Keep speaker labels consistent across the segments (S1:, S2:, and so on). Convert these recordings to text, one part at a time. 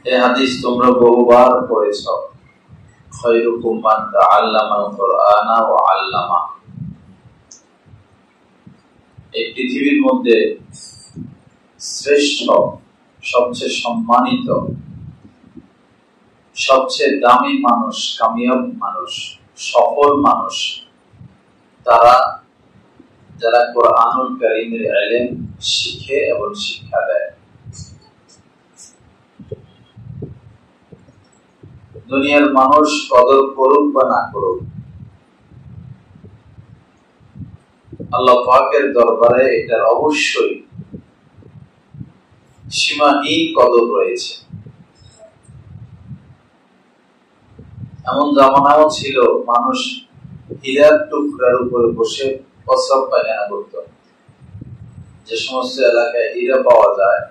S1: এই হাদিস তোমরা বহুবার পড়েছ। খায়রুকুম মান তাআল্লামাল কুরআনা ওয়া আল্লামা। এই পৃথিবীর মধ্যে শ্রেষ্ঠ, সবচেয়ে সম্মানিত, সবচেয়ে দামি মানুষ, কামিয়াব মানুষ, সফল মানুষ তারা যারা কুরআনুল কারীমের ইলম শিখে এবং শিক্ষা দেয়। দুনিয়ার মানুষ কদর করুক বা না করুক, আল্লাহ পাকের দরবারে এটার অবশ্যই সীমাহীন কদর রয়েছে। এমন জামানাও ছিল মানুষ হীরার টুকরার উপরে বসে প্রস্রাব পায়খানা করত। যে সমস্ত এলাকায় হীরা পাওয়া যায়,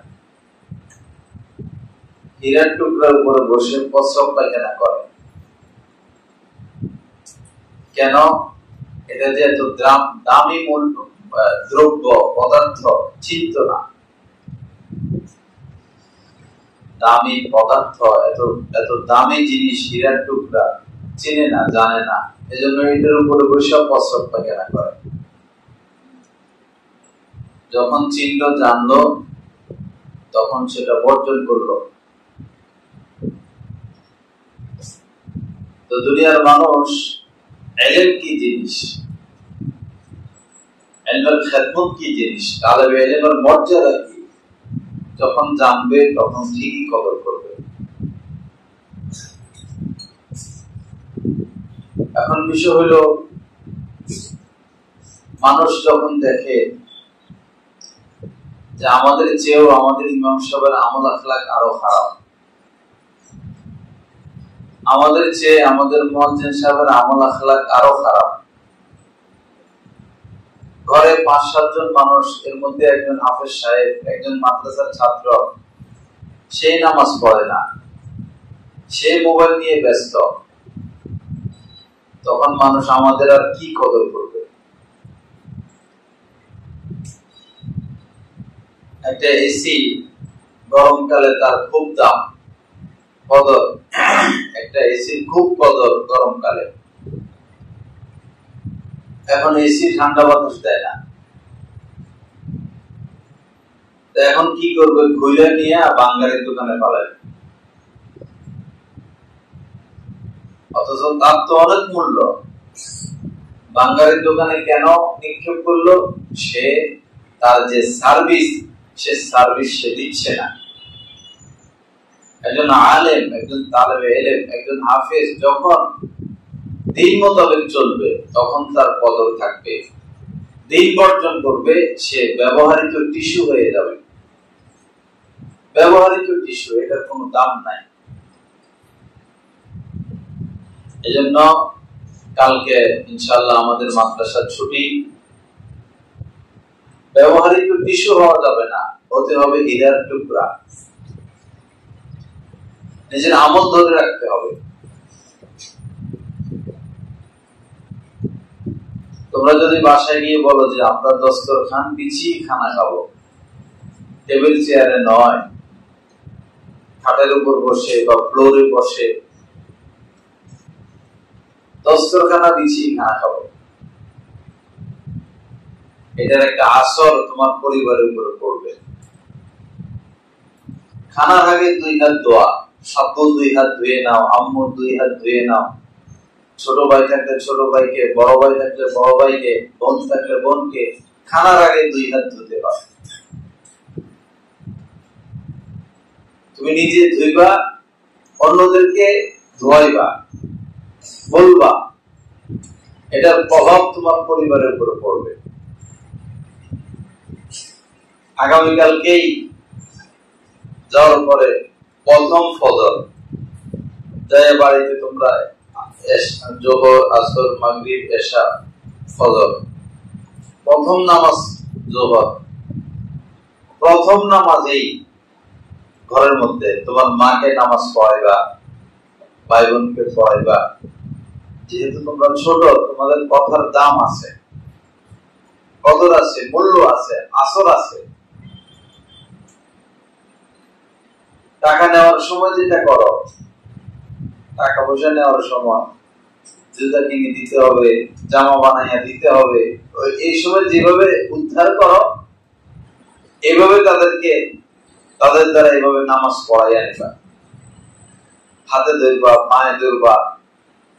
S1: হীরার টুকরার উপরে বসে প্রস্রাব পায়খানা করে। কেন? এটা যে এত দামি মূল্য দ্রব্য পদার্থ চিন্ত না, দামি পদার্থ, এত দামি জিনিস হীরার টুকরা চিনে না, জানে না, এজন্য এটার উপরে বসে প্রস্রাব পায়খানা করে। যখন চিনল, জানলো, তখন সেটা বর্জন করলো। তো দুনিয়ার মানুষ ইলম কি জিনিস, ইলমের খেদমত কি জিনিস, তালেবে ইলমের মর্যাদা কি, যখন জানবে তখন ঠিকই কদর করবে। এখন বিষয় হলো, মানুষ যখন দেখে যে আমাদের চেয়েও আমাদের ইমাম সাহেবের আমল আখলাক আরো খারাপ, আমাদের চেয়ে আমাদের মুয়াজ্জিন সাহেবের আমল আখলাক আরো খারাপ, ঘরে ৫-৭ জন মানুষ, এর মধ্যে একজন হাফেজ সাহেব, একজন মাদ্রাসার ছাত্র, সে নামাজ পড়ে না, সে মোবাইল নিয়ে ব্যস্ত, তখন মানুষ আমাদের আর কি কদর করবে? একটা এসি গরমকালে তার খুব দাম, কদর, একটা এসির খুব কদর গরমকালে। এখন এসি ঠান্ডা বাতাস দেয় না, এখন কি করবে? ঘুরে নিয়ে বাঙালির দোকানে পালাবে। অথচ তার তো অনেক মূল্য। বাঙালির দোকানে কেন নিক্ষেপ করলো? সে তার যে সার্ভিস, সে সার্ভিস সে দিচ্ছে না। একজন আলেম, একজন তালেবে ইলম, একজন হাফেজ যখন দিন মোতাবেক চলবে তখন তার কদর থাকবে। দিন বর্জন করবে, সে ব্যবহৃত টিস্যু হয়ে যাবে। ব্যবহৃত টিস্যু, এটার কোনো দাম নাই। এজন্য কালকে ইনশাআল্লাহ আমাদের মাদ্রাসা ছুটি। ব্যবহৃত টিস্যু হওয়া যাবে না, হতে হবে হীরার টুকরা। নিজের আমল ধরে রাখতে হবে। তোমরা যদি বাসায় গিয়ে বলো যে আমরা দস্তরখান বিছিয়ে খানা খাবো, টেবিল চেয়ারে নয়, খাটের উপর বসে বা ফ্লোরে বসে দস্তরখানা বিছিয়ে খানা খাবো, এটার একটা আসর তোমার পরিবারের উপরে পড়বে। খানার আগে 2 হাত দোয়া, সাব্বু 2 হাত ধুয়ে নাও, আম্মু 2 হাত ধুয়ে নাও, ছোট ভাই থাকলে ছোট ভাইকে, বড় ভাই থাকলে বড় ভাইকে, বোন থাকলে বোনকে খানার আগে 2 হাত ধুতে হয়। তুমি নিজে ধুইবা, অন্যদেরকে ধোয়াইবা, বলবা, এটার প্রভাব তোমার পরিবারের উপরে পড়বে। আগামীকালকেই যাওয়ার পরে প্রথম ফজর যায় বাড়িতে তোমরা জোহর, আসর, মাগরিব, এশা, ফজর, প্রথম নামাজ জোহর, প্রথম নামাজেই ঘরের মধ্যে তোমার মাকে নামাজ পড়াইবা, ভাই বোনকে পড়াইবা। যেহেতু তোমরা ছোট, তোমাদের কথার দাম আছে, কদর আছে, মূল্য আছে, আসর আছে। টাকা নেওয়ার সময় যেটা করো, টাকা পয়সা নেওয়ার সময় জুতা কিনে দিতে হবে, জামা বানাইয়া দিতে হবে, এই সময় যেভাবে উদ্ধার করো, এভাবে তাদেরকে তাদের দ্বারা এভাবে নামাজ পড়াইয়া নিবা, হাতে ধরবা, পায়ে ধরবা,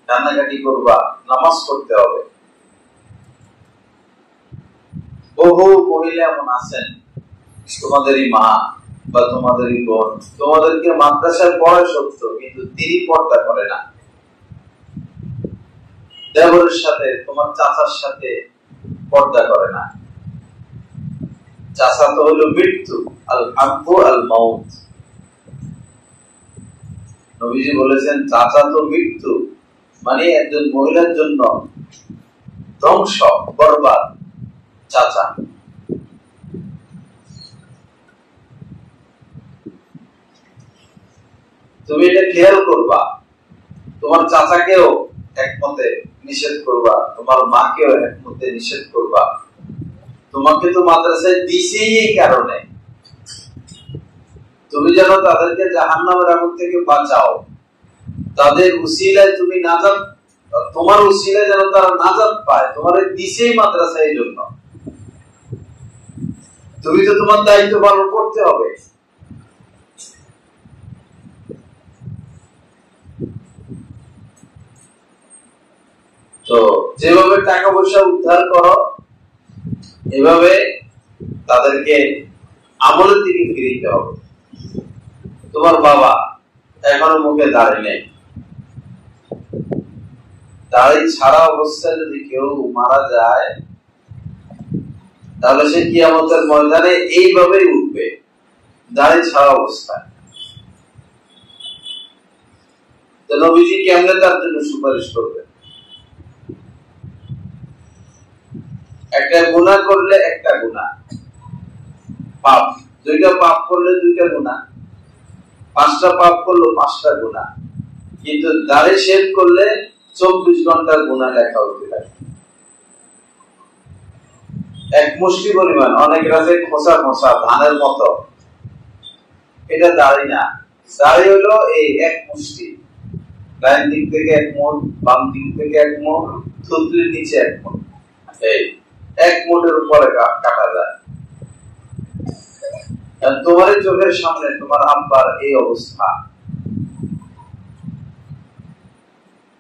S1: কান্নাকাটি করবা, নামাজ পড়তে হবে। বহু মহিলা এমন আছেন, তোমাদেরই মা বা তোমাদেরই বোন, তোমাদেরকে মাদ্রাসায় পড়ায় সত্য, কিন্তু তিনি পর্দা করে না। দেবরের সাথে, তোমার চাচার সাথে পর্দা করে না। চাচা তো হলো মৃত্যু, আল হাব্বু আল মাউত। নবীজি বলেছেন চাচা তো মৃত্যু, মানে একজন মহিলার জন্য ধ্বংস, বরবাদ চাচা। তুমি এটা খেয়াল করবা, তোমার চাচাকেও একমতে নিষেধ করবা, তোমার মাকেও একমতে নিষেধ করবা। তোমাকে তো মাদ্রাসায় দিছেই এই কারণে, তুমি যেন তাদেরকে জাহান্নামের আগুন থেকে বাঁচাও, তাদের উসিলায় তুমি নাজাত, তোমার উসিলায় যেন তারা নাজাত পায়, তোমার দিছেই মাদ্রাসায় এই জন্য। তুমি তো তোমার দায়িত্ব পালন করতে হবে। তো যেভাবে টাকা পয়সা উদ্ধার করো, এভাবে তাদেরকে আমলের দিকে ফিরিতে হবে। তোমার বাবা এখনো মুখে দাঁড়িয়ে নেই, দাড়ি ছাড়া অবস্থায় যদি কেউ মারা যায়, তাহলে সে কিয়ামতের ময়দানে এইভাবেই উঠবে, দাড়ি ছাড়া অবস্থায়। তো নবীজি কেমনে তার জন্য সুপারিশ করবে? একটা গুনাহ করলে একটা গুনাহ, পাপ, দুইটা পাপ করলে দুইটা গুনাহ, পাঁচটা পাপ করলো পাঁচটা গুনাহ, কিন্তু দাড়ি শেভ করলে 24 ঘন্টার গুনাহ লেখা হতে থাকে। এক মুষ্টি পরিমাণ, অনেক রাতে খোসা খোসা ধানের মতো, এটা দাড়ি না। দাড়ি হলো এই এক মুষ্টি, ডান দিক থেকে এক মুঠ, বাম দিক থেকে এক মুঠ, থুতনির নিচে এক মুঠ, এই এক মুঠের উপরে কাটা যায়। তোমার চোখের সামনে তোমার আব্বার এই অবস্থা,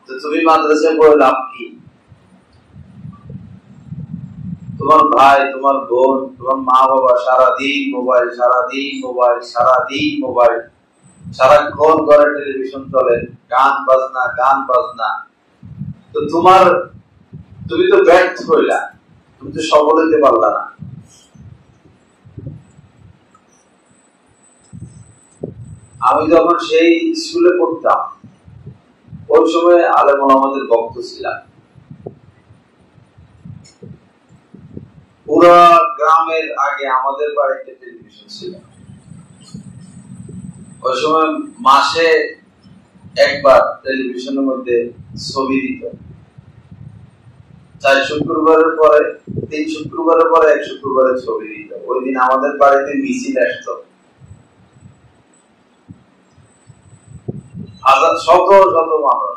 S1: তো তুমি মাদ্রাসায় পড়ে লাভ কি? তোমার ভাই, তোমার বোন, তোমার মা বাবা সারাদিন মোবাইল, সারাদিন মোবাইল, সারাদিন মোবাইল, সারাক্ষণ ঘরে টেলিভিশন চলে, গান বাজনা, গান বাজনা। তো তুমি তো ব্যর্থ হইলা, তুমি তো সফল হইতে পারলা না। আমি যখন সেই স্কুলে পড়তাম, ওই সময় আলেম ওলামাদের বক্ত ছিলাম। পুরা গ্রামের আগে আমাদের বাড়িতে টেলিভিশন ছিল। ওই সময় মাসে একবার টেলিভিশনের মধ্যে ছবি দিত, 4 শুক্রবারের পরে, 3 শুক্রবারের পরে 1 শুক্রবারে ছবি দিত। ওই দিন আমাদের বাড়িতে মিছিল আসতো, শত শত মানুষ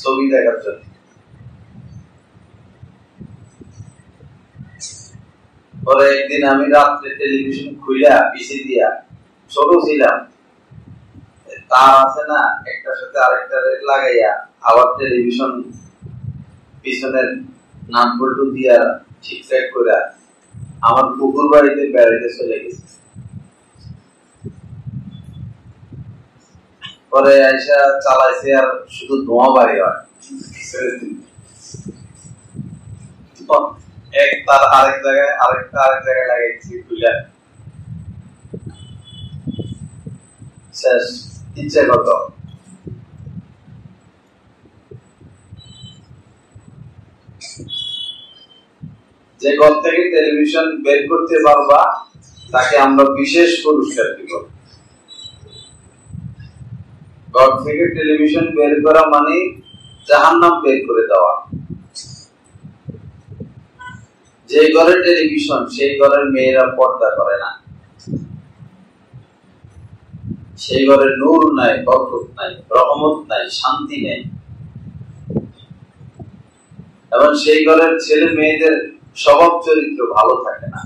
S1: ছবি দেখার জন্য। পরে একদিন আমি রাত্রে টেলিভিশন খুইলা পিছিয়ে দিয়া, ছোট ছিলাম, তার আছে না, একটার সাথে আরেকটা লাগাইয়া আবার টেলিভিশন পিছনের নাট বল্টু দিয়া ঠিকঠাক করে আমার পুকুর বাড়িতে বেড়াইতে চলে গেছে। পরে আইসা চালাইছে, আর শুধু ধোঁয়া বাড়ি হয়, এক তার আরেক জায়গায়, আরেকটা আরেক জায়গায় লাগাইছি, খুলে শেষ। ইচ্ছে কত যে ঘর থেকে টেলিভিশন বের করতে পারবা, তাকে আমরা বিশেষ পুরস্কার দিব। ঘর থেকে টেলিভিশন বের করা মানে জাহান্নাম বের করে দেওয়া। যে ঘরে টেলিভিশন, সেই ঘরের মেয়েরা পর্দা করে না। সেই ঘরে নূর নাই, বরকত নাই, রহমত নাই, শান্তি নেই। এবং সেই ঘরের ছেলে মেয়েদের স্বভাব চরিত্র ভালো থাকে না।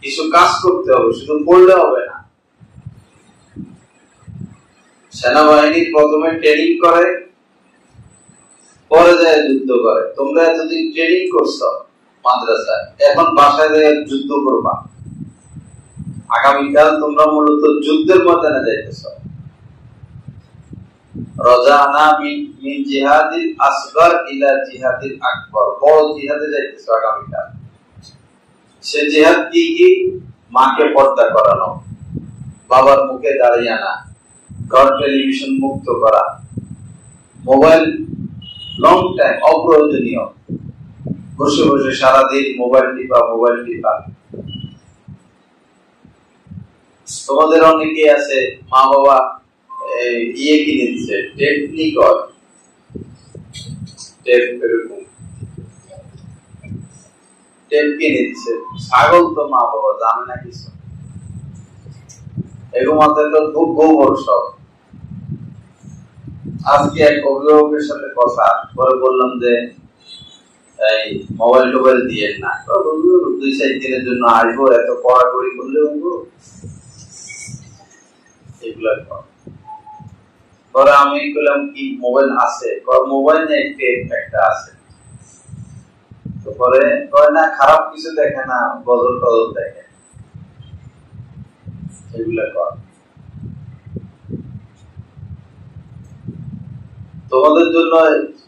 S1: কিছু কাজ করতে হবে, শুধু পড়লে হবে না। সেনাবাহিনী প্রথমে ট্রেনিং করে, পরে যায় যুদ্ধ করে। তোমরা এতদিন ট্রেনিং করছো মাদ্রাসায়, এখন বাসায় যায় যুদ্ধ করবা। আগামীকাল তোমরা মূলত যুদ্ধের ময়দানে যাইতেছ। রজানা মিন জিহাদিল আসগর ইলা জিহাদিল আকবর, বড় জিহাদে যাইতেছ আগামীকাল। সে জিহাদ কি? মাকে পর্দা করানো, বাবার মুখে দাঁড়িয়ে আনা, ঘর টেলিভিশন মুক্ত করা, মোবাইল লং টাইম অপ্রয়োজনীয়, বসে বসে সারাদিন মোবাইল টিপা। তোমাদের অনেকে আছে মা বাবা ইয়ে কিনে দিচ্ছে, টেপ কিনে দিচ্ছে। ছাগল তো মা বাবা জানে না কিছু, এগুলোতে তো খুব গোবর সব। আজকে এক অভিভাবকের সাথে কথা পরে বললাম যে এই মোবাইল টোবাইল দিয়ে না, 2-4 দিনের জন্য আসবো, এত পড়াপড়ি করলে এগুলা পরে আমি বললাম কি মোবাইল আছে? মোবাইল নেই, একটা আছে। তো পরে না খারাপ কিছু দেখে না, গজল টজল দেখে, এগুলা কর। তোমাদের জন্য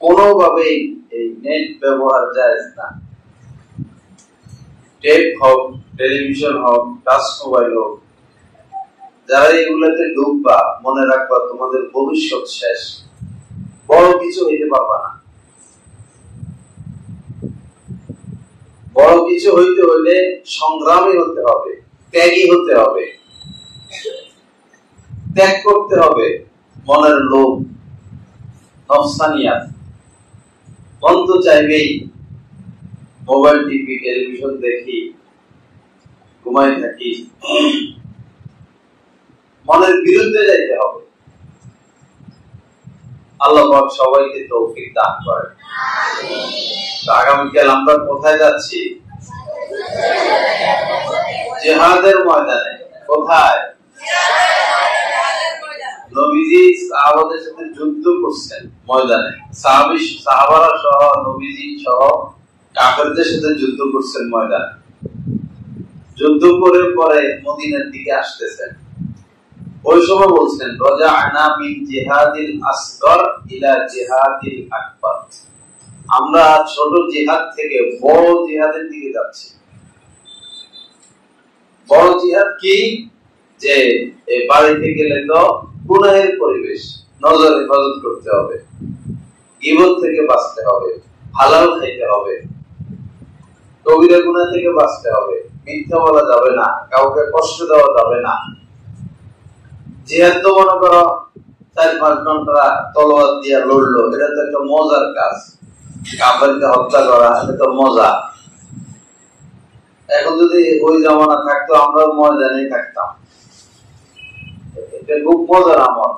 S1: কোনোভাবেই এই নেট ব্যবহার জায়েজ না। টেপ হোক, টেলিভিশন হোক, টাচ মোবাইল হোক, যারা এগুলাতে ঢুকবা মনে রাখবা তোমাদের ভবিষ্যৎ শেষ। বড় কিছু হইতে পারবা না। বড় কিছু হইতে হইলে সংগ্রামী হতে হবে, ত্যাগী হতে হবে, ত্যাগ করতে হবে মনের লোভ, নফসানিয়াত। মন তো চাইবেই মোবাইল টিভি টেলিভিশন দেখি, ঘুমাই থাকি। মনের বিরুদ্ধে যাইতে হবে। আল্লাহ পাক সবাইকে তৌফিক দান করেন। আগামীকাল আমরা কোথায় যাচ্ছি? জিহাদের ময়দানে। কোথায়? নবীজি সাহাবাদের সাথে যুদ্ধ করছেন ময়দানে। সাহাবারা সহ নবীজি সহ কাফেরদের সাথে যুদ্ধ করছেন ময়দানে। যুদ্ধ করে পরে মদিনার দিকে আসতেছেন। ওই সময় বলছেন রাজা'না মিন জিহাদিল আসগর ইলা জিহাদিল আকবার, আমরা ছোট জিহাদ থেকে বড় জিহাদের দিকে যাচ্ছি। বড় জিহাদ কি? যে এই বাড়িতে গেলে তো গুনাহের পরিবেশ, নজর হেফাজত করতে হবে, গীবত থেকে বাঁচতে হবে, হালাল খাইতে হবে, কবিরা গুনাহ থেকে বাঁচতে হবে, মিথ্যা বলা যাবে না, কাউকে কষ্ট দেওয়া যাবে না। জিহাদ তো মনে করো 4-5 ঘন্টা তলোয়ার দিয়ে লড়লো, এটা তো একটা মজার কাজ। কাফেরকে হত্যা করা এটা তো মজা। এখন যদি ওই জামানা থাকতো আমরা ময়দানে থাকতাম, এটা খুব মজার আমল।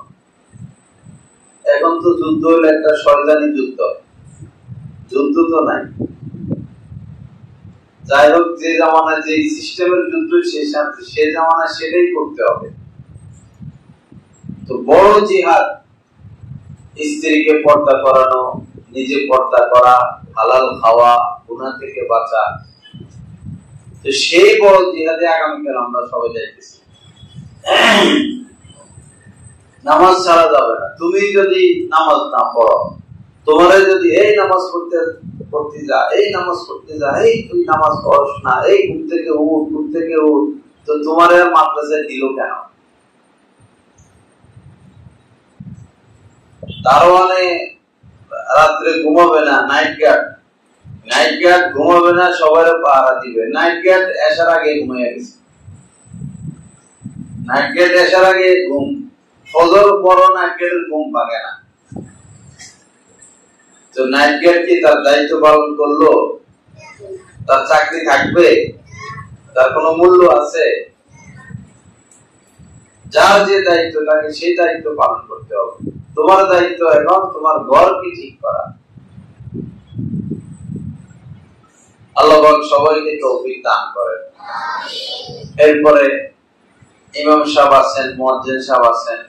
S1: এখন তো যুদ্ধ হলো একটা শয়তানি যুদ্ধ, যুদ্ধ তো নাই। যাই হোক, যে জামানায় যে সিস্টেমের যুদ্ধ সে জামানায় সেটাই করতে হবে। তো বড় জিহাদ স্ত্রীকে পর্দা করানো, নিজে পর্দা করা, হালাল খাওয়া, গুনাহ থেকে বাঁচা। তো সেই বড় জিহাদে আগামীকাল আমরা সবাই যাইতেছি। নামাজ ছাড়া যাবে না। তুমি যদি নামাজ না পড়ো, তোমার যদি এই নামাজ পড়তে যা, এই নামাজ পড়তে যা, এই তুই নামাজ পড়স না, এই ঘুম থেকে উঠ, তো তোমার মাদ্রাসায় দিল কেন? দারোয়ানে রাত্রে ঘুমাবে না, নাইট গার্ড ঘুমাবে না, সবার পাহারা দিবে। নাইট গার্ড এসার আগে ঘুমিয়ে গেছে, নাইট গার্ড এসার আগে ঘুম। ফজর পর নাইট গার্ডের ঘুম ভাঙে না। তো নাইট গার্ড কি তার দায়িত্ব পালন করলো? তার চাকরি থাকবে? তার কোনো মূল্য আছে? যার যে দায়িত্ব থাকে সেই দায়িত্ব পালন করতে হবে। তোমার দায়িত্ব এখন তোমার ঘরকে ঠিক করা। আল্লাহ পাক সবাইকে তৌফিক দান করেন। এরপরে ইমাম সাহেব আছেন, মুয়াজ্জিন সাহেব আছেন,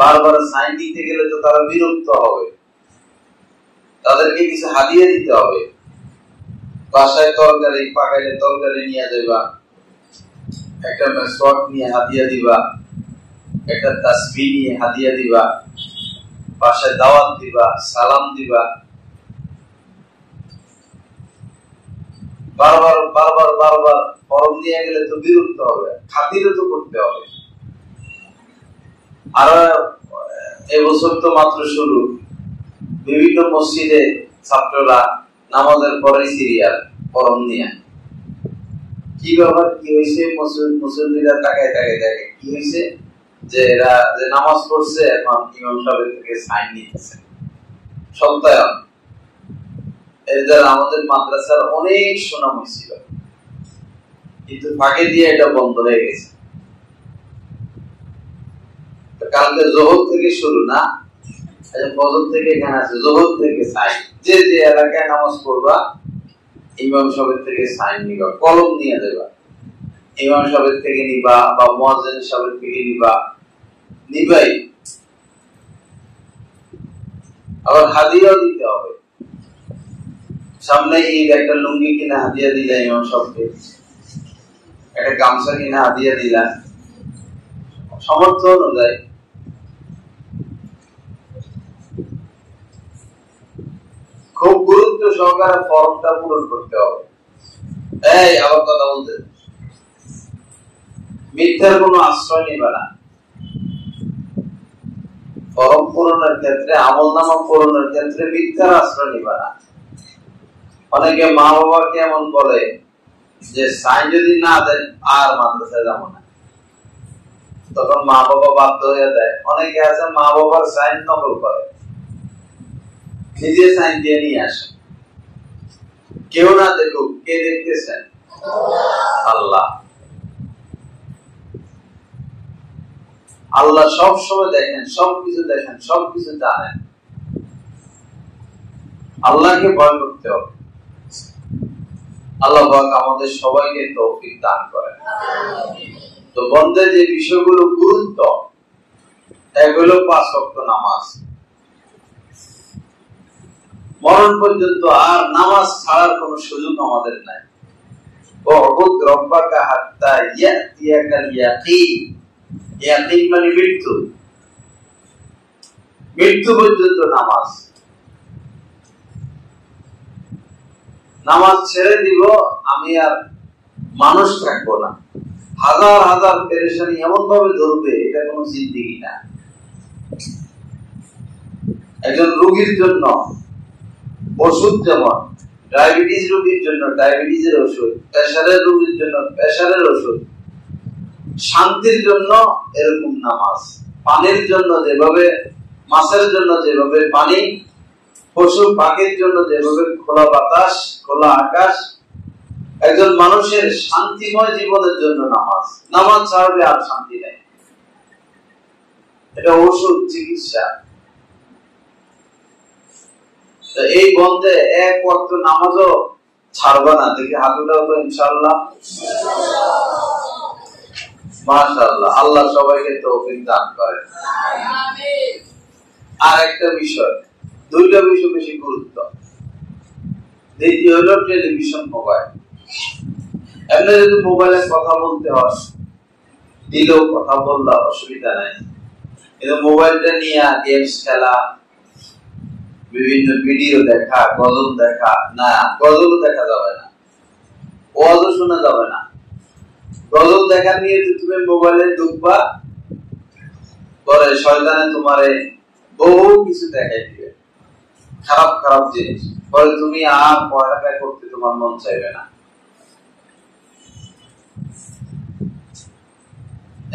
S1: বারবার সাইন দিতে গেলে তো তারা বিরক্ত হবে, তাদেরকে কিছু হাদিয়া দিতে হবে। বাসায় তরকারি পাকাইলে তরকারি নিয়ে যাবা, একটা মেসওয়াক নিয়ে হাদিয়া দিবা, একটা তাসবিহ নিয়ে হাদিয়া দিবা, বাসায় দাওয়াত দিবা, সালাম দিবা। বারবার বারবার বারবার ফরম নিয়ে গেলে তো বিরক্ত হবে, খাতিরও তো করতে হবে। আর এবছর তো মাত্র শুরু, বিভিন্ন মসজিদে ছাত্ররা নামাজের পরে সিরিয়াল ফরম নিয়ে। কি ব্যাপার, কি হয়েছে? মুসল্লিরা তাকায় তাকায় দেখে কি হয়েছে, যে এরা যে নামাজ পড়ছে এখন ইমাম সাহেবের থেকে সাইন নিতেছে, সত্যায়ন। এর দ্বারা আমাদের মাদ্রাসার অনেক সুনাম হয়েছিল, কিন্তু ফাঁকে দিয়ে এটা বন্ধ হয়ে গেছে। কালকে জোহর থেকে শুরু না, ফজর থেকে এখানে আছে, জোহর থেকে সাইন। যে যে এলাকায় নামাজ পড়বা ইমাম সাহেবের থেকে সাইন নিবা, কলম নিয়ে যাবা, ইমাম সাহেবের থেকে নিবা বা মুয়াজ্জিন সাহেবের থেকে নিবাই। আবার হাদিয়াও দিতে হবে। সামনে ঈদ, একটা লুঙ্গি কিনা হাদিয়া দিলা ইমাম সাহেবকে, একটা গামছা কিনা হাদিয়া দিলা, সামর্থ্য অনুযায়ী। খুব গুরুত্ব সহকারে ফর্মটা পূরণ করতে হবে। এই আবার কথা বলতে, মিথ্যার কোনো আশ্রয় নিবে না। ফর্ম পূরণের ক্ষেত্রে, আমলনামা পূরণের ক্ষেত্রে মিথ্যার আশ্রয় নিবে না। অনেকে মা বাবাকে এমন বলে যে সাইন যদি না দেন আর মাদ্রাসায় যাবো না, তখন মা বাবা বাধ্য হয়ে দেয়। অনেকে আছে মা বাবার সাইন নকল করে, নিজে সাইন দিয়ে নিয়ে আসে, কেউ না দেখুক। কে দেখতেছেন? আল্লাহ। আল্লাহ সব সময় দেখেন, সবকিছু দেখেন, সবকিছু জানেন। আল্লাহকে ভয় করতে হবে। আল্লাহ পাক আমাদের সবাইকে তৌফিক দান করেন। তো বন্ধের যে বিষয়গুলো গুরুত্ব, এগুলো 5 ওয়াক্ত নামাজ, মরণ পর্যন্ত আর নামাজ ছাড়ার কোন সুযোগ আমাদের নাই। ওয়াবুদ রাব্বাকা হাত্তা ইয়াতিয়াকাল ইয়াকিন। ইয়াকিন মানে মৃত্যু, মৃত্যু পর্যন্ত নামাজ। নামাজ ছেড়ে দিব আমি আর মানুষ থাকবো না। হাজার হাজার পেরেশানি এমন ভাবে ধরবে, এটা কোন জিন্দেগি না। একজন রোগীর জন্য ওষুধ, যেমন ডায়াবেটিস রোগীর জন্য ডায়াবেটিসের ওষুধ, প্রেসারের রোগীর জন্য প্রেসারের ওষুধ, শান্তির জন্য এরকম নামাজ। পানির জন্য যেভাবে, মাছের জন্য যেভাবে পানি, পশু পাখির জন্য যেভাবে খোলা বাতাস, খোলা আকাশ, একজন মানুষের শান্তিময় জীবনের জন্য নামাজ। নামাজ ছাড়বে আর শান্তি নেই। এটা ওষুধ, চিকিৎসা। এই বন্ধে 1 ওয়াক্ত নামাজও ছাড়বা না। দেখি হাত উঠাও তো, ইনশাআল্লাহ। মাশাআল্লাহ, আল্লাহ সবাইকে তৌফিক দান করেন। আমিন। আর একটা বিষয়, 2টা বিষয় বেশি গুরুত্ব। দ্বিতীয় হলো টেলিভিশন, মোবাইল। এমনি যদি মোবাইলে কথা বলতে হয়, দিলেও কথা বললে অসুবিধা নাই, কিন্তু মোবাইলটা নিয়ে গেমস খেলা, বিভিন্ন ভিডিও দেখা, গজল দেখা, না গজল দেখা যাবে না, ওয়াজও শোনা যাবে না। গজল দেখা নিয়ে তুমি মোবাইলে ঢুকবা, পরে শয়তানে তোমারে বহু কিছু দেখাই দিবে, খারাপ খারাপ জিনিস। পরে তুমি আর পড়ালেখা করতে তোমার মন চাইবে না।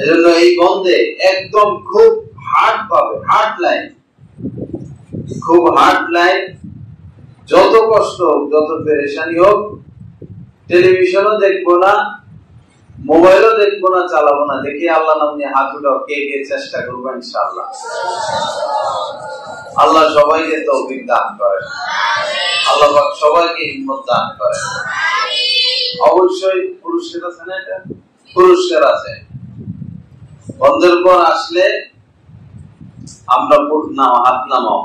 S1: এজন্য এই বন্ধে একদম খুব হার্ড পাবে, হার্ড লাইন, খুব হার্ড লাইন। যত কষ্ট হোক, যত পেরেশানি হোক, টেলিভিশনও দেখবো না, মোবাইলও দেখবো না, চালাবো না। দেখি আল্লাহ নাম নিয়ে হাত উঠাও, কে কে চেষ্টা করবো ইনশাআল্লাহ। আল্লাহ সবাইকে তৌফিক দান করেন, আল্লাহ পাক সবাইকে হিম্মত দান করেন। অবশ্যই পুরস্কার আছে না, এটা পুরস্কার আছে। বন্ধের পর আসলে আমরা হাত নামাও,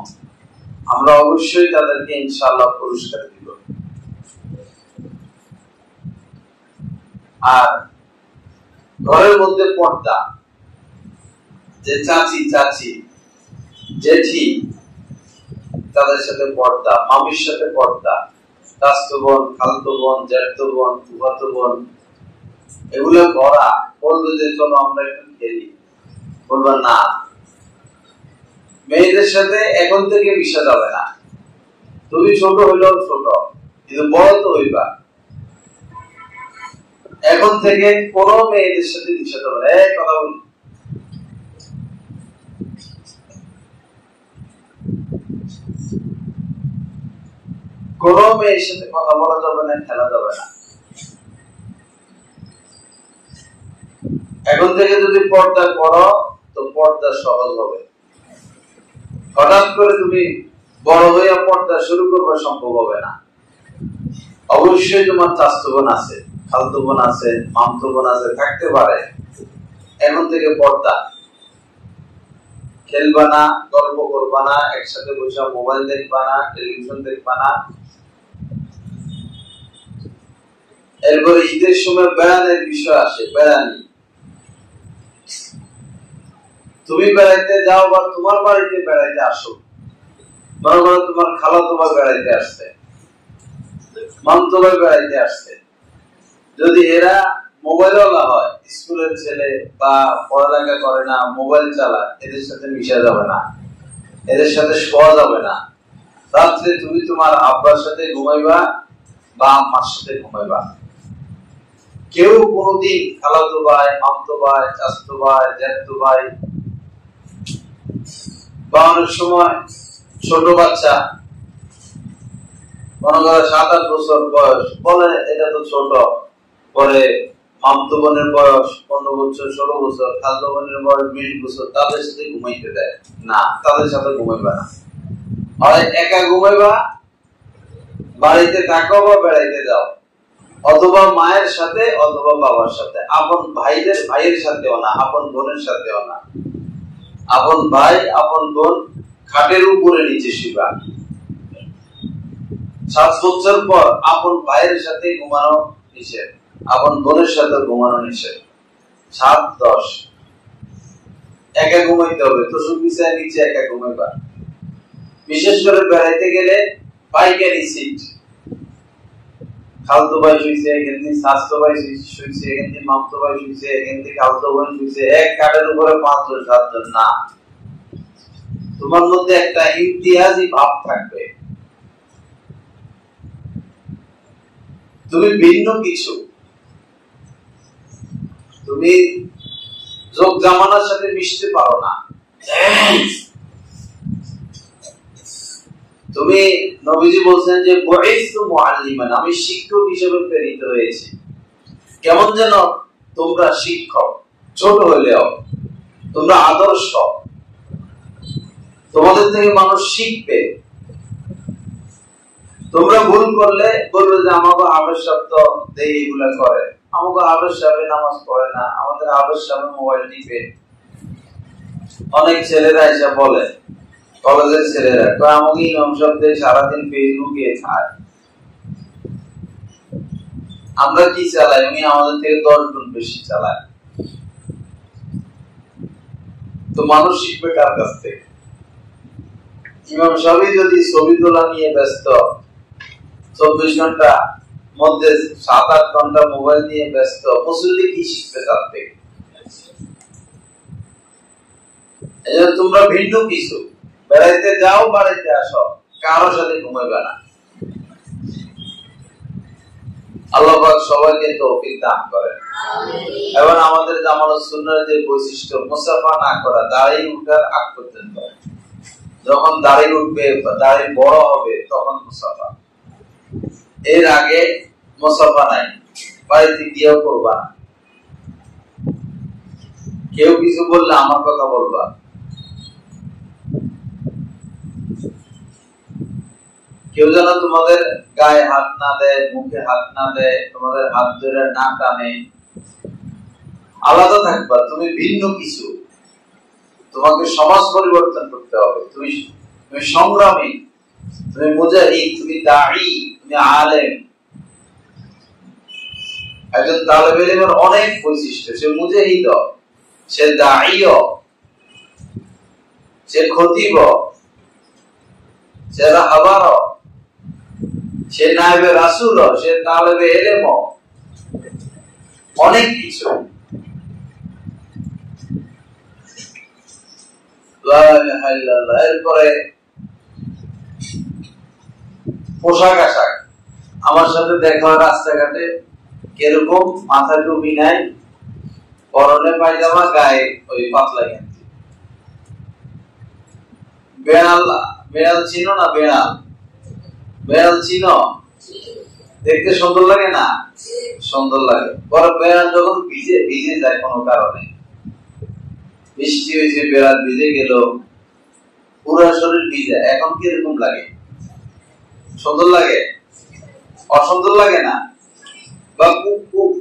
S1: আমরা অবশ্যই তাদেরকে ইনশাআল্লাহ পুরস্কার দিব। আর ঘরের মধ্যে পর্দা, যে চাচি জেঠি তাদের সাথে পর্দা, মামির সাথে পর্দা, চাচাতো বোন, খালাতো বোন, জ্যাঠতো বোন, ফুফাতো বোন, এগুলো করা। বলবে যে চলো আমরা একটু খেলি, বলবা না। মেয়েদের সাথে এখন থেকে মিশা যাবে না। তুমি ছোট হইলেও ছোট, কিন্তু বড় তো হইবা। এখন থেকে কোন মেয়েদের সাথে মিশা যাবে না। কথা বলি, কোন মেয়ের সাথে কথা বলা যাবে না, খেলা যাবে না। এখন থেকে যদি পর্দা করো তো পর্দা সহজ হবে। হঠাৎ করে তুমি বড় হইয়া পর্দা শুরু করবে, সম্ভব হবে না। অবশ্যই তোমার চাচাতো বোন আছে, খালাতো বোন আছে, মামতো বোন আছে, থাকতে পারে। এখন থেকে পর্দা, খেলবা না, গল্প করবা না, একসাথে বসে মোবাইল দেখবা না, টেলিভিশন দেখবা না। এরপরে ঈদের সময় বেড়ানোর বিষয় আসে, বেড়ানি। তুমি বেড়াইতে যাও বা তোমার বাড়িতে বেড়াইতে আসো, মনে করো তোমার খালাতো ভাই বেড়াইতে আসছে, মামতো ভাই বেড়াইতে আসছে। যদি এরা মোবাইলওয়ালা হয়, স্কুলের ছেলে বা পড়ালেখা করে না, মোবাইল চালায়, এদের সাথে মিশা যাবে না, এদের সাথে শোয়া যাবে না। রাত্রে তুমি তোমার আব্বার সাথে ঘুমাইবা বা আম্মার সাথে ঘুমাইবা। কেউ কোনদিন খালাতো ভাই, মামতো ভাই, চাচাতো ভাই, জ্যাঠতো ভাই বা অনেক সময় ছোট বাচ্চা, মনে করো 7-8 বছর বয়স, বলে এটা তো ছোট। পরে মামতো বোনের বয়স 15 বছর, 16 বছর, খালাতো বোনের বয়স 20 বছর, তাদের সাথে ঘুমাইতে দেয় না। তাদের সাথে ঘুমাইবা না, হয় একা ঘুমাইবা, বাড়িতে থাকো বা বেড়াইতে যাও, অথবা মায়ের সাথে অথবা বাবার সাথে। আপন ভাইয়ের সাথেও না, আপন বোনের সাথেও না। আপন ভাই, আপন বোন খাটের উপরে নিচে শুবা। 7 বছর পর আপন ভাইয়ের সাথে ঘুমানো নিষেধ, আপন বোনের সাথে ঘুমানো নিষেধ। 7-10 একা ঘুমাইতে হবে, তো সুবিচার নিচে একা ঘুমাইবা। বিশেষ করে বেড়াইতে গেলে পাইকারি সিট, খালতো ভাই শুইছে, এখান থেকে চাচাতো ভাই শুইছে, এখান থেকে মামতো ভাই শুইছে, এখান থেকে খালতো বোন শুইছে, এক কাঠের উপরে 5-7 না। তোমার মধ্যে একটা ইমতিয়াজি ভাব থাকবে, তুমি ভিন্ন কিছু, তুমি যোগ জামানার সাথে মিশতে পারো না। তুমি, নবীজি বলছেন যে বুইসতু মুআল্লিমান, আমি শিক্ষক হিসেবে প্রেরিত হয়েছি। কেমন যেন তোমরা শিক্ষক, ছোট হলেও তোমরা আদর্শ, তোমাদের থেকে মানুষ শিখবে। তোমরা ভুল করলে বলবে যে আমাকে আবেশ শব্দ দেই, এগুলা করে। আমাকে আবেশ সাহেব নামাজ পড়ে না, আমাদের আবেশ সাহেব মোবাইল টিপে। অনেক ছেলেরা এসে বলে, কলেজের ছেলেরা, আমাকে ইমাম সাহেব সারাদিন ফেসবুকে খায়। আমরা কি চালাই, উনি আমাদের থেকে 10 গুণ বেশি চালায়। তো মানুষ শিখবে কার কাছ থেকে? ইমাম সাহেব যদি ছবি তোলা নিয়ে ব্যস্ত, 24 ঘন্টা মধ্যে 7-8 ঘন্টা মোবাইল নিয়ে ব্যস্ত, মুসল্লি কি শিখবে তার থেকে? তোমরা ভিন্ন কিছু, বেড়াইতে যাও, বাড়িতে আসো, কারোর সাথে ঘুমাইবে না। আল্লাহ পাক সবাইকে তৌফিক দান করেন। এবং আমাদের জামানত সুন্নাহর যে বৈশিষ্ট্য, মুসাফা না করা, দাড়ি উঠার আগ পর্যন্ত। যখন দাড়ি উঠবে, দাড়ি বড় হবে, তখন মুসাফা। এর আগে মুসাফা নাই, বাড়িতে গিয়েও করবা না। কেউ কিছু বললে আমার কথা বলবা। কেউ যেন তোমাদের গায়ে হাত না দেয়, মুখে হাত না দেয়, তোমাদের হাত ধরে না টানে। আলাদা থাকবা, তুমি ভিন্ন কিছু। তোমাকে সমাজ পরিবর্তন করতে হবে। তুমি সংগ্রামী, তুমি মুজাহিদ, তুমি দাঈ, তুমি আলেম। একজন তালেব ইলমের অনেক বৈশিষ্ট্য। সে মুজাহিদ, সে দাঈ, সে খতিব, সে রাহবার, সে নায়েবে রাসূল, সে তালেবে ইলম, অনেক কিছু। এরপরে পোশাক আশাক। আমার সাথে দেখা হয় রাস্তাঘাটে, কিরকম মাথা টুপি নাই, পরনে পায়জামা, গায়ে ওই পাতলা গেঞ্জি। বেড়াল চিনো না? বেড়াল চিনো? দেখতে সুন্দর লাগে না? সুন্দর লাগে। পরে বেড়াল যখন ভিজে যায় কোনো কারণে, বৃষ্টি হয়েছে, বেড়াল ভিজে গেল, পুরো শরীর ভিজে, এখন কিরকম লাগে? সুন্দর লাগে? অসুন্দর লাগে না? বা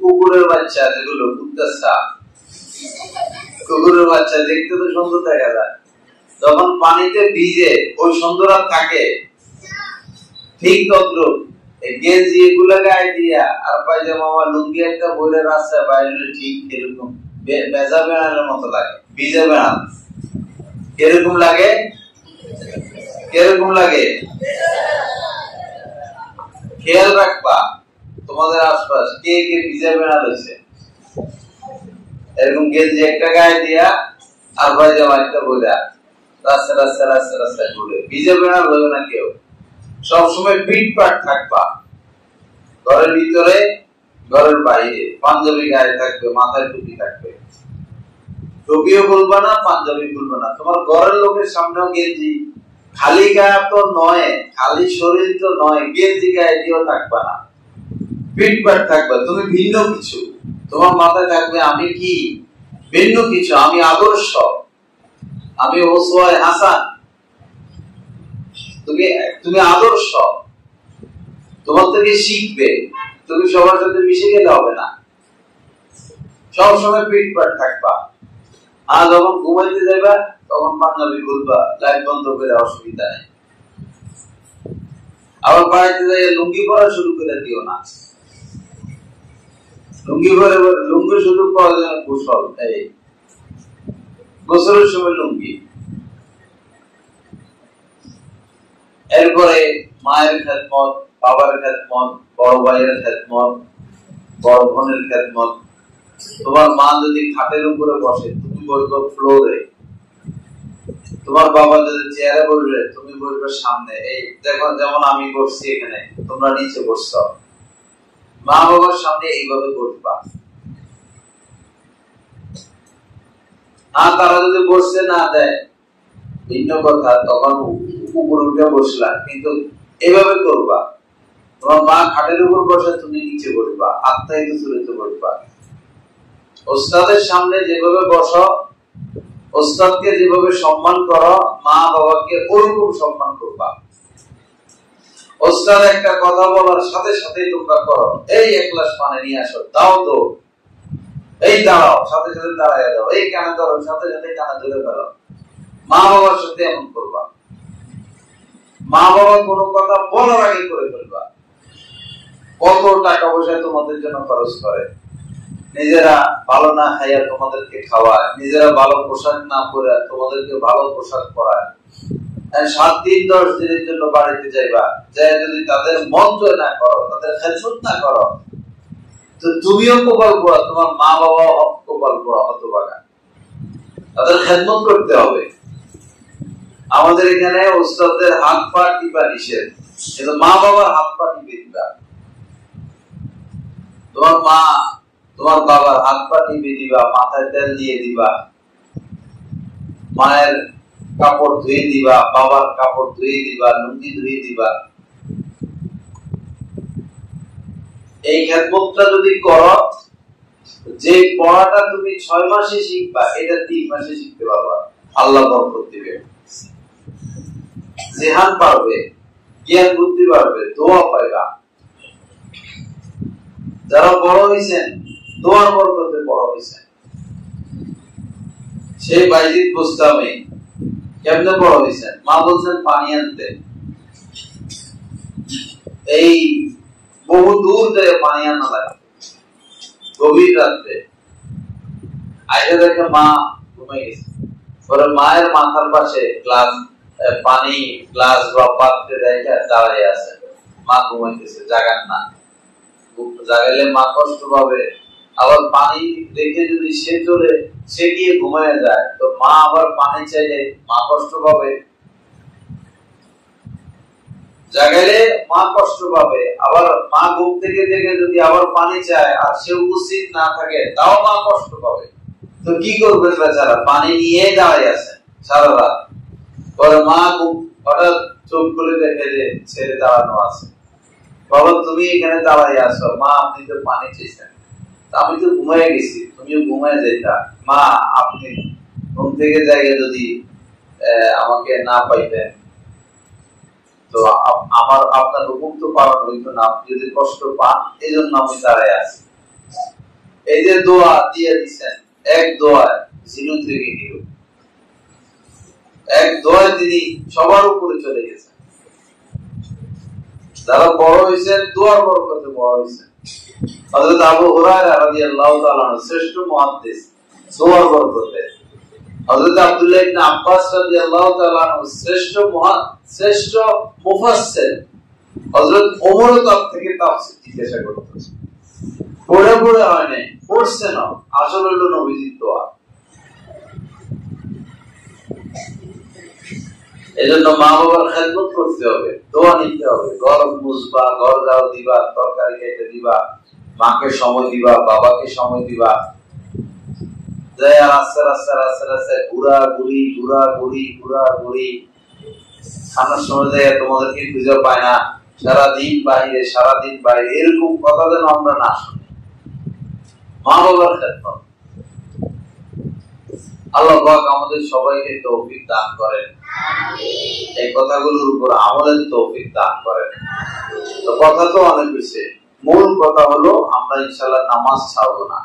S1: কুকুরের বাচ্চা, যেগুলো কুকুরের বাচ্চা দেখতে তো সুন্দর দেখা যায়, যখন পানিতে ভিজে ওই সুন্দর আর থাকে? ঠিক তদ্রুপ গেঞ্জি এগুলো গায়ে দিয়া আর পায়জামা বা লুঙ্গি একটা বলে রাস্তায় বাইরে, ঠিক এরকম ভেজা বেড়ালের মতো লাগে, ভিজে বেড়াল। কিরকম লাগে? কিরকম লাগে? খেয়াল রাখবা তোমাদের আশপাশ কে কে ভিজা বেড়াল হয়েছে। এরকম গেঞ্জি একটা গায়ে দিয়া আর পায়জামা একটা বলে রাস্তায় ঘুরে, ভিজে বেড়াল হলো না কেউ। সবসময় পিটপাট থাকবা, ঘরের ভিতরে, ঘরের বাইরে। পাঞ্জাবি গায়ে থাকবে, মাথায় টুপি থাকবে। টুপিও খুলবা না, পাঞ্জাবি খুলবা না। তোমার ঘরের লোকের সামনেও গেঞ্জি, খালি গায়ে তো নয়, খালি শরীর তো নয়, গেঞ্জি গায়ে দিয়েও থাকবা না, পিটপাট থাকবা। তুমি ভিন্ন কিছু। তোমার মাথায় থাকবে আমি কি ভিন্ন কিছু, আমি আদর্শ, আমি ওসওয়ায়ে হাসান। তুমি আদর্শ, তোমার থেকে শিখবে। তুমি সবার সাথে মিশে গেলে হবে না, সবসময় পিটপাট থাকবা। আর যখন ঘুমাইতে যাবা তখন পাঞ্জাবি খুলবা, লাইট বন্ধ করে, অসুবিধা নেই। আবার বাড়িতে যাই লুঙ্গি পরা শুরু করে দিও না। লুঙ্গি শুধু প্রয়োজনে গোসল, এই গোসলের সময় লুঙ্গি। এরপরে মায়ের খেদমত, বাবার খেদমত, বড় ভাইয়ের খেদমত, বড় বোনের খেদমত। তোমার মা যদি খাটের উপরে বসে, তুমি বসবে ফ্লোরে। তোমার বাবা যদি চেয়ারে বসবে, তুমি বসবে সামনে। এই দেখো, যেমন আমি বসছি এখানে, তোমরা নিচে বসছো। মা বাবার সামনে এইভাবে বসবা। আর তারা যদি বসতে না দেয় ভিন্ন কথা, তখন উপরে উঠে বসলা, কিন্তু এভাবে করবা। তোমার মা খাটের উপর বসে, তুমি নিচে বসবা, আত্মাহিত চুরিতে বসবা। ওস্তাদের সামনে যেভাবে বসো, ওস্তাদকে যেভাবে সম্মান করো, মা বাবাকে ওরকম সম্মান করবা। ওস্তাদ একটা কথা বলার সাথে সাথে তোমরা করো, এই এক গ্লাস পানি নিয়ে আসো, দাও তো, এই দাঁড়াও, সাথে সাথে দাঁড়ায় দাও, এই কানে ধরো, সাথে সাথে কানে ধরে ফেলো। মা বাবার সাথে এমন করবা। মা বাবা কোনো কথা বলার আগে করে ফেলবা। কত টাকা পয়সা তোমাদের জন্য খরচ করে, নিজেরা ভালো না খাইয়া তোমাদেরকে খাওয়ায়, নিজেরা ভালো পোশাক না পরে তোমাদেরকে ভালো পোশাক পরায়। 7 দিন 10 দিনের জন্য বাড়িতে যাইবা, যাই যদি তাদের মন জয় না করো, তাদের খেদমত না করো, তো তুমিও কপাল পোড়া, তোমার মা বাবা কপাল পোড়া, হতভাগা। তাদের খেদমত করতে হবে। আমাদের এখানে ওস্তাদের হাত পা টিপা নিষেধ, কিন্তু মা বাবার হাত পা টিপে দিবা। তোমার মা তোমার বাবার হাত পা টিপে দিবা, মাথায় তেল দিয়ে দিবা, মায়ের কাপড় ধুয়ে দিবা, বাবার কাপড় ধুয়ে দিবা, লুঙ্গি ধুয়ে দিবা। এই খেদমতটা যদি করো, যে পড়াটা তুমি 6 মাসে শিখবা এটা 3 মাসে শিখতে পারবা, আল্লাহ বরকত দিবে, জেহান পারবে, জ্ঞান বুদ্ধি পারবে, দোয়া পাইবা। যারা বড় হয়েছেন দোয়ার বরকতে বড় হয়েছেন। সেই বাইজিদ বুস্তামি কেমনে বড় হয়েছেন? মা বলছেন পানি আনতে, এই বহু দূর থেকে পানি আনা লাগে, গভীর রাত্রে আইসা দেখে মা ঘুমে গেছে। পরে মায়ের মাথার পাশে গ্লাস পানি, গ্লাস বা পাত্রে রেখে দাঁড়াই আছে, মা ঘুমাইতেছে, জাগান না, জাগাইলে মা কষ্ট পাবে। আবার পানি রেখে যদি সে গিয়ে ঘুমায় যায়, তো মা আবার পানি চাইলে মা কষ্ট পাবে, জাগাইলে মা কষ্ট পাবে। আবার মা ঘুম থেকে জেগে যদি আবার পানি চায় আর সে উপস্থিত না থাকে, তাও মা কষ্ট পাবে। তো কি করবেন বেচারা? পানি নিয়ে দাঁড়াই আছেন সারা রাত। পরে মা হঠাৎ চোখ খুলে দেখে যে ছেলে দাঁড়ানো আছে। বাবা তুমি এখানে দাঁড়াই আছো, মা আপনি তো পানি চেয়েছেন, আমি তো ঘুমাই গেছি, তুমিও ঘুমায় যেতা। মা আপনি ঘুম থেকে জায়গায় যদি আমাকে না পাইতেন তো আপনার হুকুম তো পালন হইতো না, আপনি যদি কষ্ট পান এই জন্য আমি দাঁড়াই আছি। এই যে দোয়া দিয়ে দিচ্ছেন, এক দোয়ায় জিনু থেকে হিরো, এক দোয়ায় তিনি সবার উপরে চলে গেছেন। যারা বড় হয়েছেন দোয়ার বরকতে বড় হয়েছেন। হযরত আবু হুরায়রা রাদিয়াল্লাহু তাআলা শ্রেষ্ঠ মুহাদ্দিস দোয়ার বরকতে, হযরত আব্দুল্লাহ ইবনে আব্বাস রাদিয়াল্লাহু তাআলা শ্রেষ্ঠ মুফাসসির, হযরত ওমর তার থেকে তাফসীর জিজ্ঞাসা করতেন, পড়ে পড়ে হয় নাই, পড়ছে না, আসলে হলো নবীজির দোয়া। এজন্য মা বাবার খেদমত করতে হবে, দোয়া নিতে হবে, ঘর মুছবা, ঘর ঝাড়ু দিবা, তরকারি কেটে দিবা, মাকে সময় দিবা, বাবাকে সময় দিবা। আস্তে আস্তে আস্তে আস্তে ঘুরাঘুরি খানার সময় যায় তোমাদেরকে খুঁজে পায় না, সারাদিন বাইরে, এরকম কথা যেন আমরা না শুনি। মা বাবার খেদমত আল্লাহ পাক আমাদের সবাইকে তৌফিক দান করেন, এই কথাগুলোর উপর আমলের তৌফিক দান করেন। তো কথা তো অনেক হয়েছে, মূল কথা হলো আমরা ইনশাআল্লাহ নামাজ ছাড়বো না।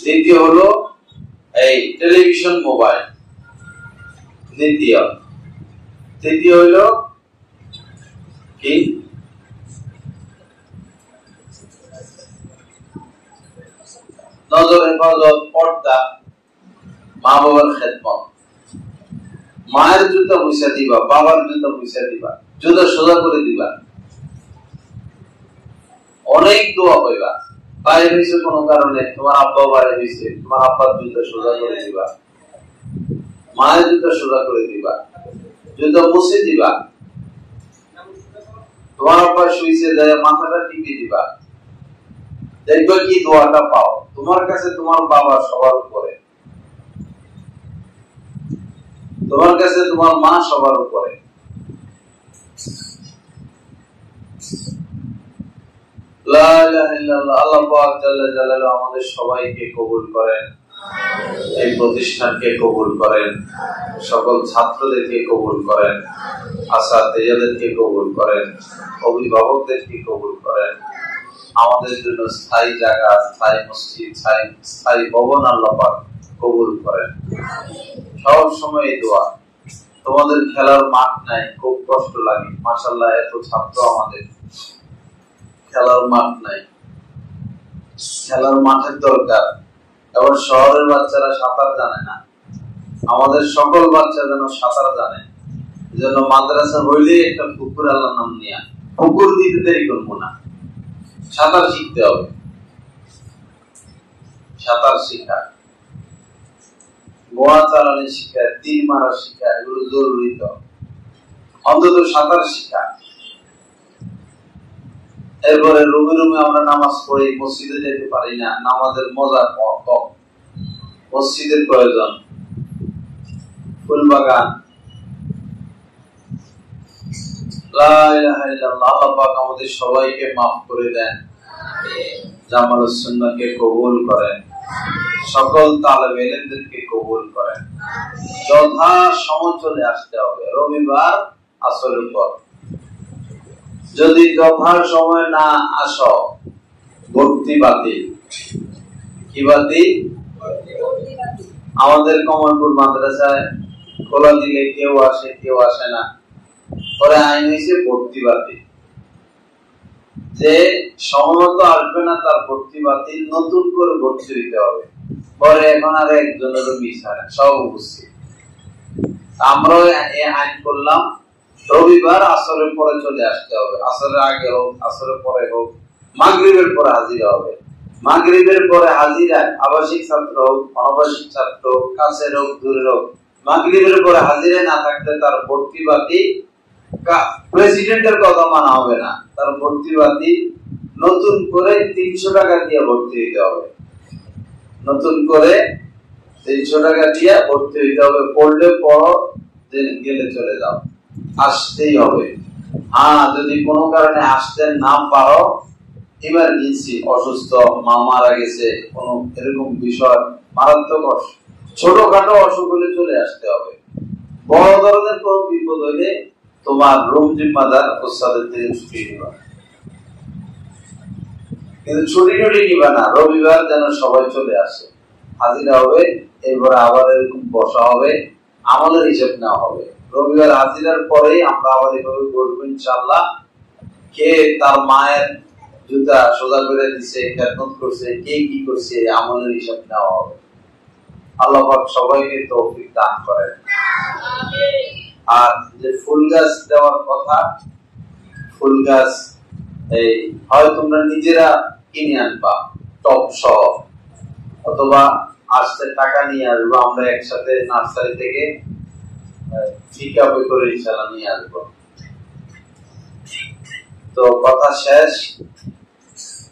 S1: দ্বিতীয় হলো এই টেলিভিশন, মোবাইল, তৃতীয় হলো কি নজর হেফাজত, পর্দা, মা বাবার খেদমত। মায়ের জুতা পয়সা দিবা, বাবার জুতা পয়সা দিবা, জুতা সোজা করে দিবা, অনেক দোয়া পাইবা। বাইরে হয়েছে কোন কারণে, তোমার আব্বা বাইরে হয়েছে, তোমার আব্বার জুতা সোজা করে দিবা, মায়ের জুতা সোজা করে দিবা, জুতা মুছে দিবা। তোমার আব্বা শুইছে, মাথাটা টিপে দিবা, দেখবা কি দোয়াটা পাও। তোমার কাছে তোমার বাবা সবার উপরে, তোমার কাছে তোমার মা সবার উপরে। লা ইলাহা ইল্লাল্লাহ। আল্লাহ পাক জাল্লা জালালুহু আমাদের সবাইকে কবুল করেন, এই প্রতিষ্ঠানকে কবুল করেন, সকল ছাত্রদেরকে কবুল করেন, আসাতিজাদেরকে কবুল করেন, অভিভাবকদেরকে কবুল করেন। আমাদের জন্য স্থায়ী জায়গা, স্থায়ী মসজিদ, স্থায়ী ভবন আল্লাহ পাক কবুল করেন। সব সময় দোয়া। তোমাদের খেলার মাঠ নাই, খুব কষ্ট লাগে। মাশাআল্লাহ এত ছাত্র, আমাদের খেলার মাঠ নাই, খেলার মাঠের দরকার। এবার শহরের বাচ্চারা সাঁতার জানে না, আমাদের সকল বাচ্চা যেন সাঁতার জানে। এজন্য মাদ্রাসা হইলে একটা পুকুর আল্লাহর নাম নিয়া, পুকুর দিতে দেরি করবো না, সাঁতার শিখতে হবে। সাঁতার শিখা, গোয়া চালানো শিখা, তীর মারা শিখা, এগুলো জরুরি। তো অন্তত সাঁতার শিখা। এরপরে রুমে আমরা নামাজ পড়ি, মসজিদে যেতে পারি না, নামাজের মজা কম। মসজিদের প্রয়োজন, ফুলবাগান, লা ইলাহা ইল্লাল্লাহ। আল্লাহ পাক আমাদের সবাইকে মাফ করে দেন, জামালুস সুন্নাহকে কবুল করেন, সকল তালেবে ইলমদেরকে কবুল করেন। যথা সময় চলে আসতে হবে রবিবার আসরের পর। যদি যথা সময় না আসো, ভর্তি বাতিল। কি বাতিল? আমাদের কমলপুর মাদ্রাসায় খোলা দিলে কেউ আসে কেউ আসে না, পরে আইন হয়েছে ভর্তি বাতিল। যে সময়মত আসবে না তার ভর্তি বাতিল, নতুন করে ভর্তি হইতে হবে। পরে এখন আর একজনেরও মিস হয় না, সব উপস্থিত। আমরাও আইন করলাম রবিবার আসরের পরে চলে আসতে হবে। আসরের আগে হোক, আসরের পরে হোক, মাগরিবের পরে হাজিরা হবে। মাগরিবের পরে হাজিরা আবাসিক ছাত্র হোক, অনাবাসিক ছাত্র হোক, কাছের হোক, দূরের হোক, মাগরিবের পরে হাজিরায় না থাকলে তার ভর্তি বাতিল। প্রেসিডেন্টের কথা মানা হবে না, তার ভর্তি বাতিল। নতুন করে 300 টাকা দিয়ে ভর্তি হইতে হবে। নতুন করে 300 টাকা দিয়ে ভর্তি হইতে হবে। পড়লে পড়ো, গেলে চলে যাও, আসতেই হবে। যদি কোনো কারণে আসতে না পারো, ইমার্জেন্সি, অসুস্থ, মা মারা গেছে, কোনো এরকম বিষয়, মারাত্মক ছোটখাটো অসুখ হলে চলে আসতে হবে। বড় ধরনের কোন বিপদ হইলে তোমার রুম জিম্মাদার ওস্তাদের থেকে ছুটি নিবা, কিন্তু ছুটি টুটি নিবা না। রবিবার যেন সবাই চলে আসে, হাজিরা হবে। এরপরে আবার এরকম বসা হবে, আমলের হিসাব নেওয়া হবে। রবিবার হাজিরার পরে আমরা আবার এভাবে বলবো ইনশাআল্লাহ, কে তার মায়ের জুতা সোজা করে দিছে, খেদমত করছে, কে কি করছে, আমলের হিসাব নেওয়া হবে। আল্লাহ পাক সবাইকে তৌফিক দান করেন। আর যে ফুল গাছ দেওয়ার কথা, ফুল গাছ এই হয় তোমরা নিজেরা কিনে আনবা টপ সহ, অথবা আসতে টাকা নিয়ে আসবো, আমরা একসাথে নার্সারি থেকে ঠিকা বই করে ইনশাআল্লাহ নিয়ে আসবো। তো কথা শেষ।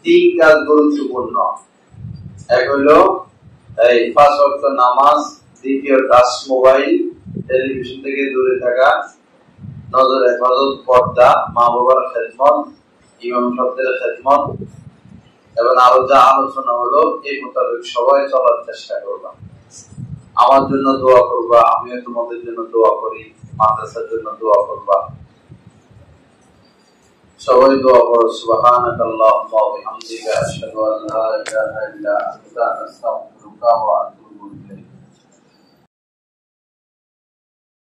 S1: 3 কাজ গুরুত্বপূর্ণ। এক হইল এই 5 ওয়াক্ত নামাজ, দ্বিতীয় টাচ মোবাইল, টেলিভিশন থেকে দূরে থাকা, নজর হেফাজত, পর্দা, মা বাবার খেদমত, ইমাম সাহেবদের খেদমত, এবং আরো যা আলোচনা হলো এই মোতাবেক সবাই চলার চেষ্টা করবা। আমার জন্য দোয়া করবা, আমিও তোমাদের জন্য দোয়া করি, মাদ্রাসার জন্য দোয়া করবা। সবাই দোয়া করো। সুবহানাকাল্লাহুম্মা ওয়া বিহামদিকা আশহাদু আল্লা ইলাহা ইল্লা আনতা আস্তাগফিরুকা ওয়া আতুবু ইলাইক।